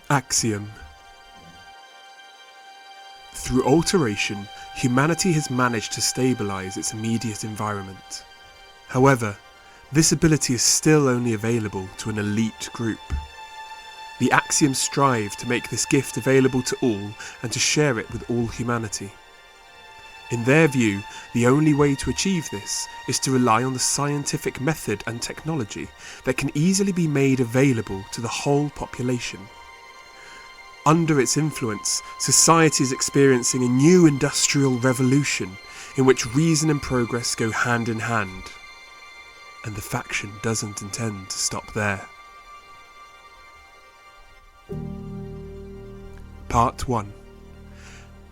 Axiom. Through alteration, humanity has managed to stabilise its immediate environment. However, this ability is still only available to an elite group. The Axioms strive to make this gift available to all and to share it with all humanity. In their view, the only way to achieve this is to rely on the scientific method and technology that can easily be made available to the whole population. Under its influence, society is experiencing a new industrial revolution in which reason and progress go hand in hand. And the faction doesn't intend to stop there. Part 1.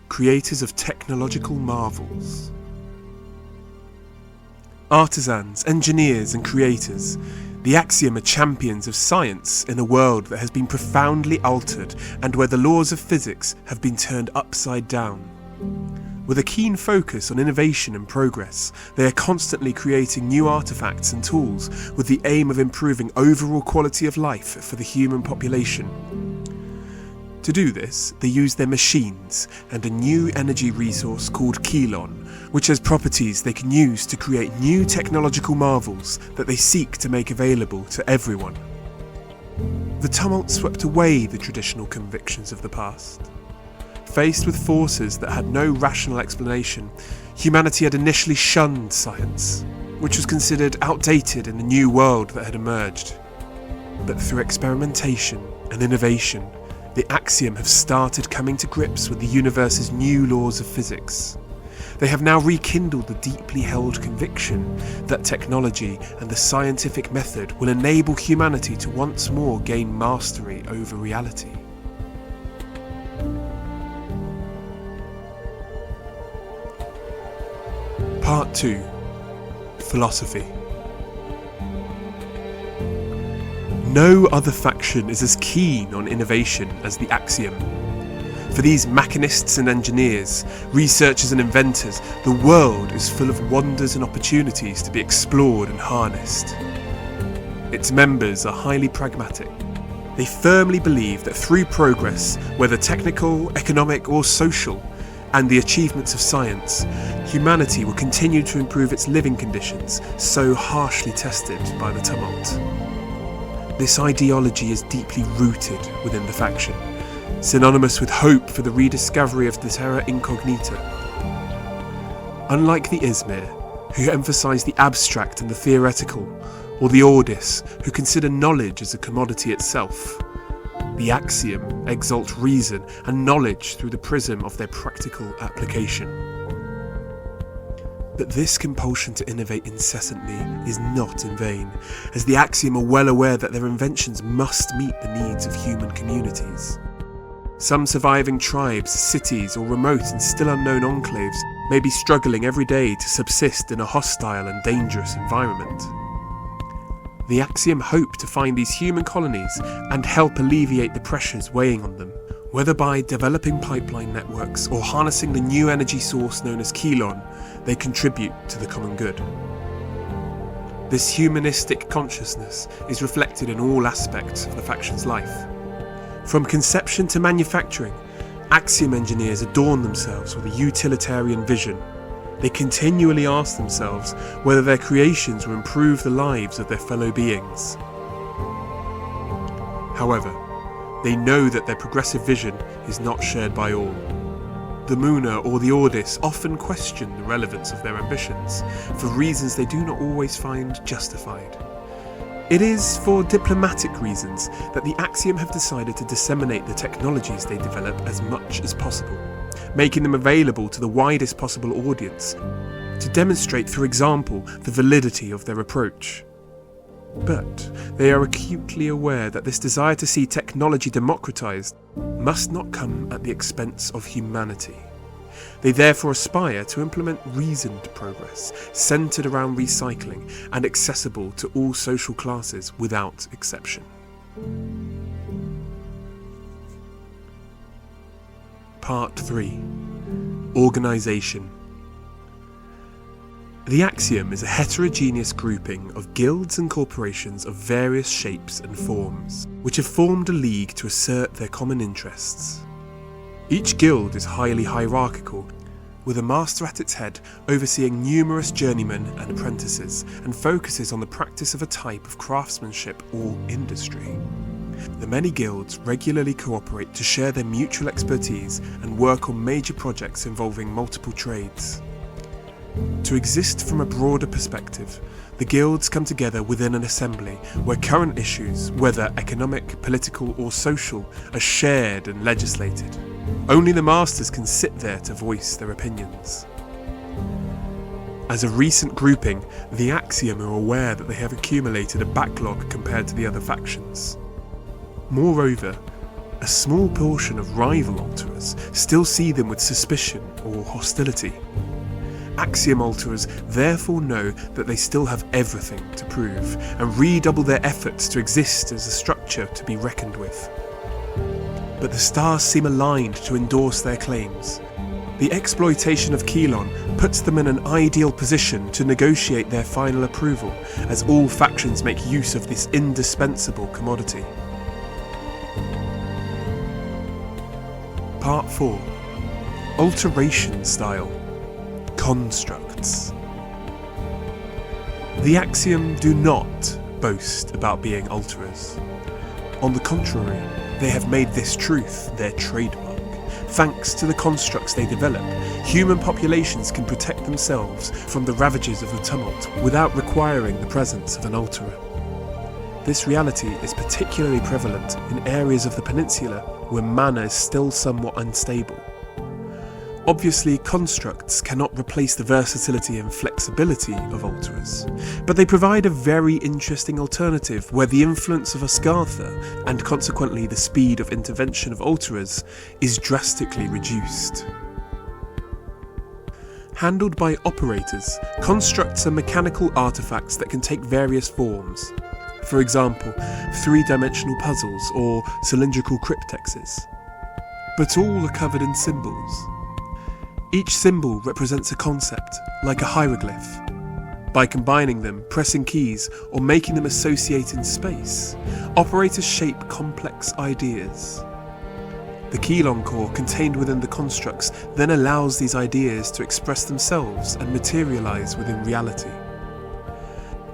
Creators of technological marvels. Artisans, engineers and creators, the Axiom are champions of science in a world that has been profoundly altered and where the laws of physics have been turned upside down. With a keen focus on innovation and progress, they are constantly creating new artifacts and tools with the aim of improving overall quality of life for the human population. To do this, they use their machines and a new energy resource called Kelon, which has properties they can use to create new technological marvels that they seek to make available to everyone. The tumult swept away the traditional convictions of the past. Faced with forces that had no rational explanation, humanity had initially shunned science, which was considered outdated in the new world that had emerged. But through experimentation and innovation, the Axiom have started coming to grips with the universe's new laws of physics. They have now rekindled the deeply held conviction that technology and the scientific method will enable humanity to once more gain mastery over reality. Part 2. Philosophy. No other faction is as keen on innovation as the Axiom. For these machinists and engineers, researchers and inventors, the world is full of wonders and opportunities to be explored and harnessed. Its members are highly pragmatic. They firmly believe that through progress, whether technical, economic or social, and the achievements of science, humanity will continue to improve its living conditions, so harshly tested by the tumult. This ideology is deeply rooted within the faction, synonymous with hope for the rediscovery of the terra incognita. Unlike the Izmir, who emphasise the abstract and the theoretical, or the Ordis, who consider knowledge as a commodity itself, the Axiom exalt reason and knowledge through the prism of their practical application. But this compulsion to innovate incessantly is not in vain, as the Axiom are well aware that their inventions must meet the needs of human communities. Some surviving tribes, cities, or remote and still unknown enclaves may be struggling every day to subsist in a hostile and dangerous environment. The Axiom hope to find these human colonies and help alleviate the pressures weighing on them, whether by developing pipeline networks or harnessing the new energy source known as Kelon. They contribute to the common good. This humanistic consciousness is reflected in all aspects of the faction's life. From conception to manufacturing, Axiom engineers adorn themselves with a utilitarian vision. They continually ask themselves whether their creations will improve the lives of their fellow beings. However, they know that their progressive vision is not shared by all. The Muna or the Ordis often question the relevance of their ambitions, for reasons they do not always find justified. It is for diplomatic reasons that the Axiom have decided to disseminate the technologies they develop as much as possible, making them available to the widest possible audience, to demonstrate through example the validity of their approach. But they are acutely aware that this desire to see technology democratized must not come at the expense of humanity. They therefore aspire to implement reasoned progress, centered around recycling and accessible to all social classes without exception. Part 3. Organisation. The Axiom is a heterogeneous grouping of guilds and corporations of various shapes and forms, which have formed a league to assert their common interests. Each guild is highly hierarchical, with a master at its head overseeing numerous journeymen and apprentices, and focuses on the practice of a type of craftsmanship or industry. The many guilds regularly cooperate to share their mutual expertise and work on major projects involving multiple trades. To exist from a broader perspective, the guilds come together within an assembly where current issues, whether economic, political or social, are shared and legislated. Only the masters can sit there to voice their opinions. As a recent grouping, the Axiom are aware that they have accumulated a backlog compared to the other factions. Moreover, a small portion of rival alterers still see them with suspicion or hostility. Axiom alterers therefore know that they still have everything to prove, and redouble their efforts to exist as a structure to be reckoned with. But the stars seem aligned to endorse their claims. The exploitation of Kelon puts them in an ideal position to negotiate their final approval, as all factions make use of this indispensable commodity. Part 4. Alteration Style. Constructs. The Axiom do not boast about being alterers. On the contrary, they have made this truth their trademark. Thanks to the constructs they develop, human populations can protect themselves from the ravages of the tumult without requiring the presence of an alterer. This reality is particularly prevalent in areas of the peninsula where mana is still somewhat unstable. Obviously, constructs cannot replace the versatility and flexibility of alterers, but they provide a very interesting alternative where the influence of Ascartha, and consequently the speed of intervention of alterers, is drastically reduced. Handled by operators, constructs are mechanical artifacts that can take various forms. For example, three-dimensional puzzles or cylindrical cryptexes. But all are covered in symbols. Each symbol represents a concept, like a hieroglyph. By combining them, pressing keys, or making them associate in space, operators shape complex ideas. The Kelon core contained within the constructs then allows these ideas to express themselves and materialize within reality.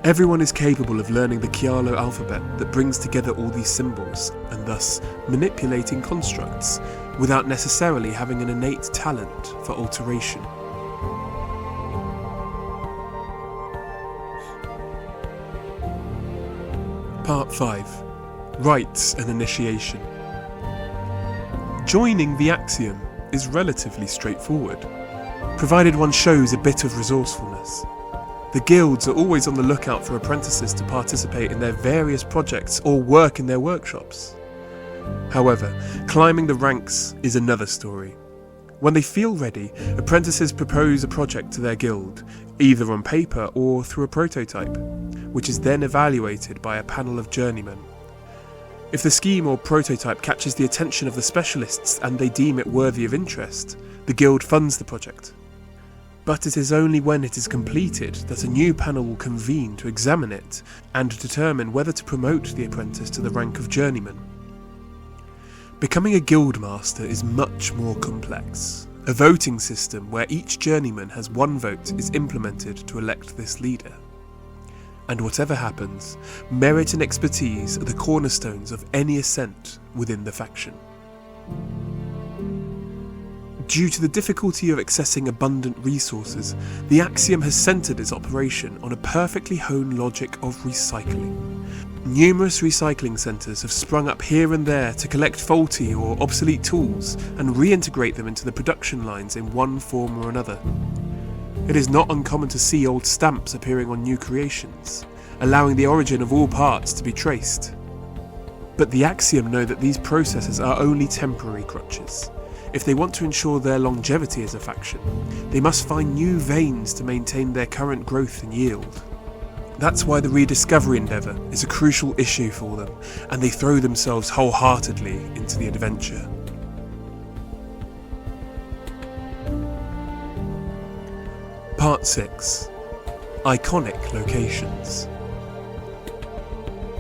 Everyone is capable of learning the Kialo alphabet that brings together all these symbols, and thus manipulating constructs, without necessarily having an innate talent for alteration. Part 5. Rites and Initiation. Joining the Axiom is relatively straightforward, provided one shows a bit of resourcefulness. The guilds are always on the lookout for apprentices to participate in their various projects or work in their workshops. However, climbing the ranks is another story. When they feel ready, apprentices propose a project to their guild, either on paper or through a prototype, which is then evaluated by a panel of journeymen. If the scheme or prototype catches the attention of the specialists and they deem it worthy of interest, the guild funds the project. But it is only when it is completed that a new panel will convene to examine it and determine whether to promote the apprentice to the rank of journeyman. Becoming a guild master is much more complex. A voting system where each journeyman has one vote is implemented to elect this leader. And whatever happens, merit and expertise are the cornerstones of any ascent within the faction. Due to the difficulty of accessing abundant resources, the Axiom has centered its operation on a perfectly honed logic of recycling. Numerous recycling centers have sprung up here and there to collect faulty or obsolete tools and reintegrate them into the production lines in one form or another. It is not uncommon to see old stamps appearing on new creations, allowing the origin of all parts to be traced. But the Axiom know that these processes are only temporary crutches. If they want to ensure their longevity as a faction, they must find new veins to maintain their current growth and yield. That's why the rediscovery endeavour is a crucial issue for them, and they throw themselves wholeheartedly into the adventure. Part 6. Iconic locations.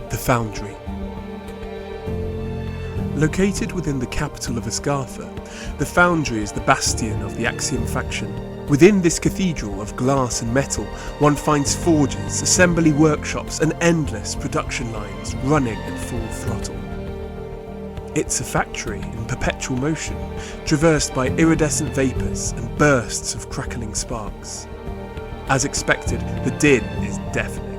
The Foundry. Located within the capital of Asgartha, the Foundry is the bastion of the Axiom faction. Within this cathedral of glass and metal, one finds forges, assembly workshops and endless production lines running at full throttle. It's a factory in perpetual motion, traversed by iridescent vapours and bursts of crackling sparks. As expected, the din is deafening.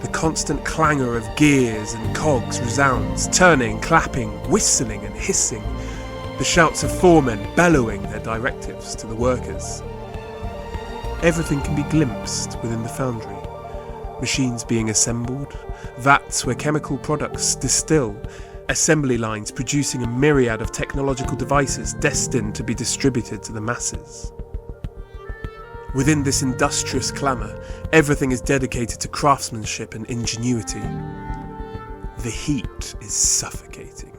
The constant clangour of gears and cogs resounds, turning, clapping, whistling and hissing. The shouts of foremen bellowing their directives to the workers. Everything can be glimpsed within the foundry. Machines being assembled, vats where chemical products distill, assembly lines producing a myriad of technological devices destined to be distributed to the masses. Within this industrious clamour, everything is dedicated to craftsmanship and ingenuity. The heat is suffocating.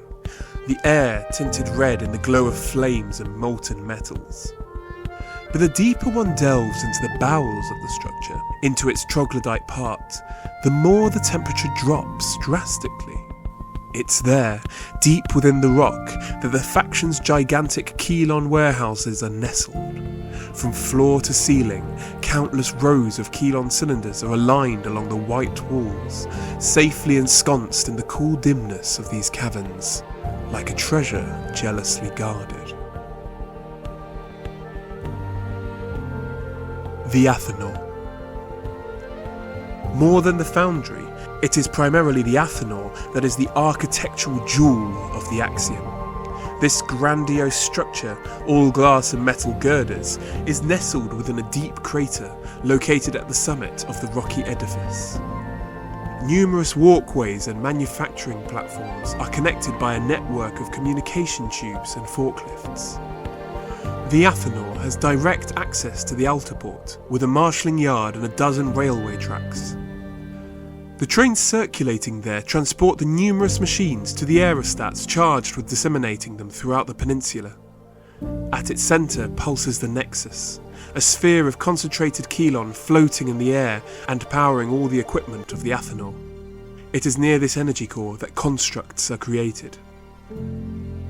The air tinted red in the glow of flames and molten metals. But the deeper one delves into the bowels of the structure, into its troglodyte part, the more the temperature drops drastically. It's there, deep within the rock, that the faction's gigantic Keylon warehouses are nestled. From floor to ceiling, countless rows of Keylon cylinders are aligned along the white walls, safely ensconced in the cool dimness of these caverns, like a treasure jealously guarded. The Athanor. More than the foundry, it is primarily the Athanor that is the architectural jewel of the Axiom. This grandiose structure, all glass and metal girders, is nestled within a deep crater located at the summit of the rocky edifice. Numerous walkways and manufacturing platforms are connected by a network of communication tubes and forklifts. The Athanor has direct access to the Altaport, with a marshalling yard and a dozen railway tracks. The trains circulating there transport the numerous machines to the aerostats charged with disseminating them throughout the peninsula. At its centre pulses the Nexus, a sphere of concentrated Keylon floating in the air and powering all the equipment of the Athanor. It is near this energy core that constructs are created.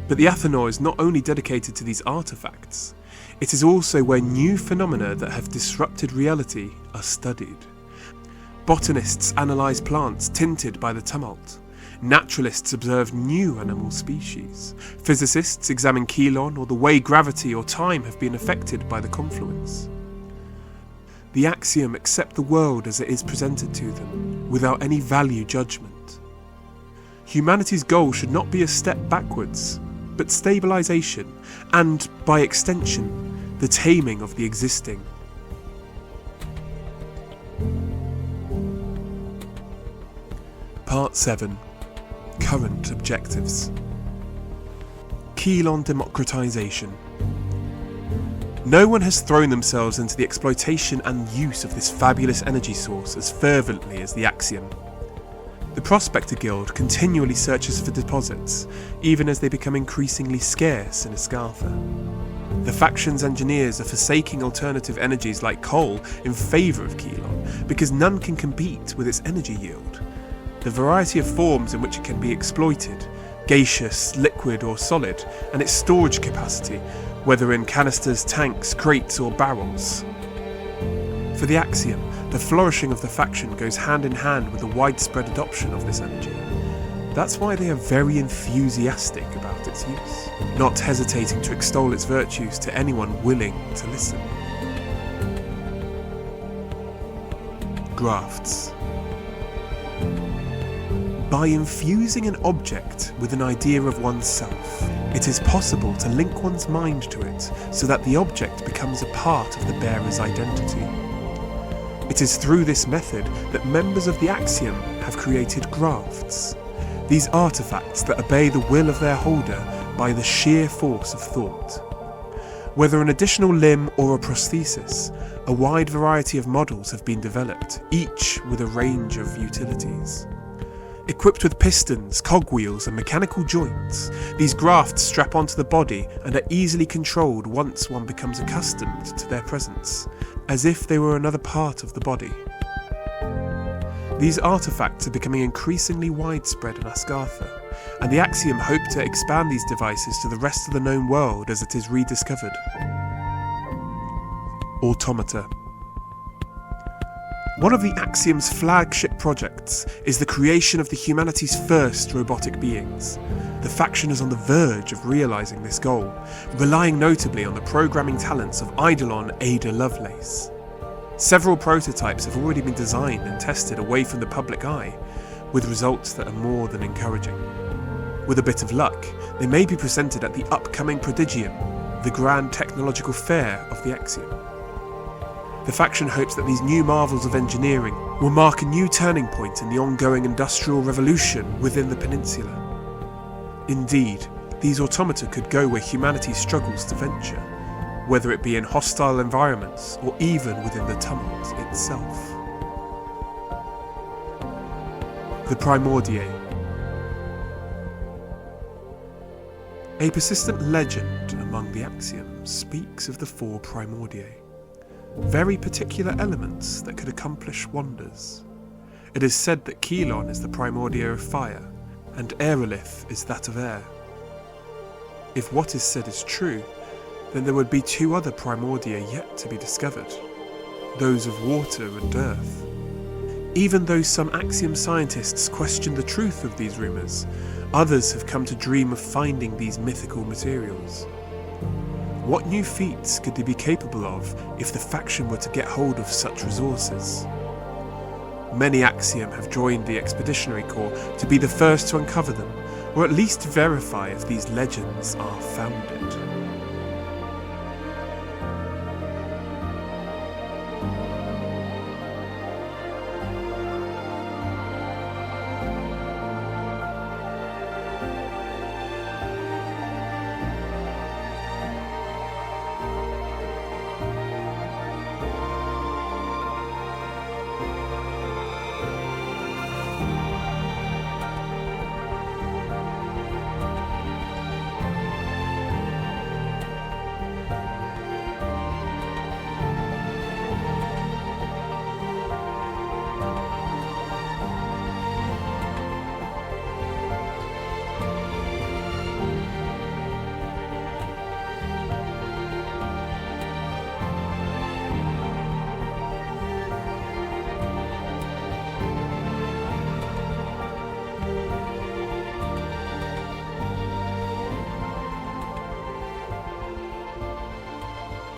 But the Athanor is not only dedicated to these artefacts, it is also where new phenomena that have disrupted reality are studied. Botanists analyse plants tinted by the tumult. Naturalists observe new animal species. Physicists examine Keylon or the way gravity or time have been affected by the confluence. The Axiom accept the world as it is presented to them, without any value judgment. Humanity's goal should not be a step backwards, but stabilisation and, by extension, the taming of the existing. Part 7. Current objectives. Keylon democratisation. No one has thrown themselves into the exploitation and use of this fabulous energy source as fervently as the Axiom. The Prospector Guild continually searches for deposits, even as they become increasingly scarce in Asgartha. The faction's engineers are forsaking alternative energies like coal in favour of Keylon, because none can compete with its energy yield. The variety of forms in which it can be exploited, gaseous, liquid or solid, and its storage capacity, whether in canisters, tanks, crates or barrels. For the Axiom, the flourishing of the faction goes hand in hand with the widespread adoption of this energy. That's why they are very enthusiastic about its use, not hesitating to extol its virtues to anyone willing to listen. Grafts. By infusing an object with an idea of oneself, it is possible to link one's mind to it so that the object becomes a part of the bearer's identity. It is through this method that members of the Axiom have created grafts, these artifacts that obey the will of their holder by the sheer force of thought. Whether an additional limb or a prosthesis, a wide variety of models have been developed, each with a range of utilities. Equipped with pistons, cogwheels and mechanical joints, these grafts strap onto the body and are easily controlled once one becomes accustomed to their presence, as if they were another part of the body. These artefacts are becoming increasingly widespread in Asgartha, and the Axiom hope to expand these devices to the rest of the known world as it is rediscovered. Automata. One of the Axiom's flagship projects is the creation of the humanity's first robotic beings. The faction is on the verge of realising this goal, relying notably on the programming talents of Eidolon Ada Lovelace. Several prototypes have already been designed and tested away from the public eye, with results that are more than encouraging. With a bit of luck, they may be presented at the upcoming Prodigium, the grand technological fair of the Axiom. The faction hopes that these new marvels of engineering will mark a new turning point in the ongoing industrial revolution within the peninsula. Indeed, these automata could go where humanity struggles to venture, whether it be in hostile environments or even within the tumult itself. The Primordiae. A persistent legend among the Axioms speaks of the four Primordiae, very particular elements that could accomplish wonders. It is said that Kelon is the Primordia of fire, and Aerolith is that of air. If what is said is true, then there would be two other Primordia yet to be discovered, those of water and earth. Even though some Axiom scientists question the truth of these rumours, others have come to dream of finding these mythical materials. What new feats could they be capable of if the faction were to get hold of such resources? Many Axiom have joined the Expeditionary Corps to be the first to uncover them, or at least verify if these legends are founded.